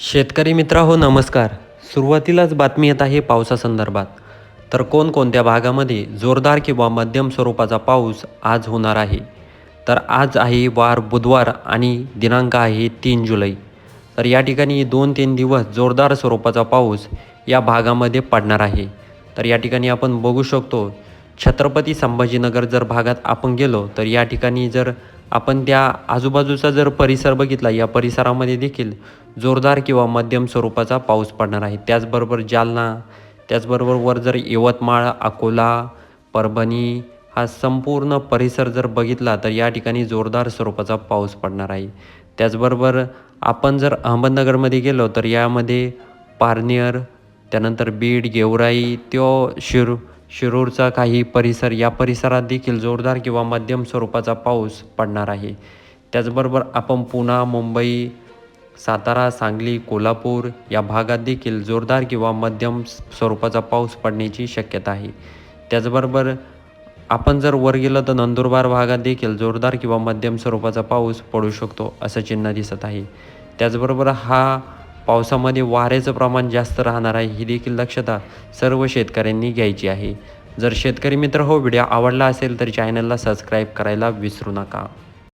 शेतकरी मित्रहो नमस्कार. सुरुवातीलाच बातमी येत आहे पावसासंदर्भात. तर कोणकोणत्या भागामध्ये जोरदार किंवा मध्यम स्वरूपाचा पाऊस आज होणार आहे. तर आज आहे वार बुधवार आणि दिनांक आहे 3 जुलै. तर या ठिकाणी 2-3 दिवस जोरदार स्वरूपाचा पाऊस या भागामध्ये पडणार आहे. तर या ठिकाणी आपण बघू शकतो छत्रपती संभाजीनगर जर भागात आपण गेलो तर या ठिकाणी जर आपण त्या आजूबाजूचा जर परिसर बघितला या परिसरामध्ये देखील जोरदार किंवा मध्यम स्वरूपाचा पाऊस पडणार आहे. त्याचबरोबर जालना, त्याचबरोबर वर जर यवतमाळ, अकोला, परभणी हा संपूर्ण परिसर जर बघितला तर या ठिकाणी जोरदार स्वरूपाचा पाऊस पडणार आहे. त्याचबरोबर आपण जर अहमदनगरमध्ये गेलो तर यामध्ये पारनेर, त्यानंतर बीड, गेवराई, शिरूरचा काही परिसर या परिसरात देखील जोरदार किंवा मध्यम स्वरूपाचा पाऊस पडणार आहे. त्याचबरोबर आपण पुणा, मुंबई, सातारा, सांगली, कोल्हापूर या भागात देखील जोरदार किंवा मध्यम स्वरूपाचा पाऊस पडण्याची शक्यता आहे. त्याचबरोबर आपण जर वर गेलं तर नंदुरबार भागात देखील जोरदार किंवा मध्यम स्वरूपाचा पाऊस पडू शकतो असं चिन्ह दिसत आहे. त्याचबरोबर हा पावसामध्ये वाऱ्याचं प्रमाण जास्त राहणार आहे ही देखील दक्षता सर्व शेतकऱ्यांनी घ्यायची आहे. जर शेतकरी मित्र हो व्हिडिओ आवडला असेल तर चॅनलला सबस्क्राईब करायला विसरू नका.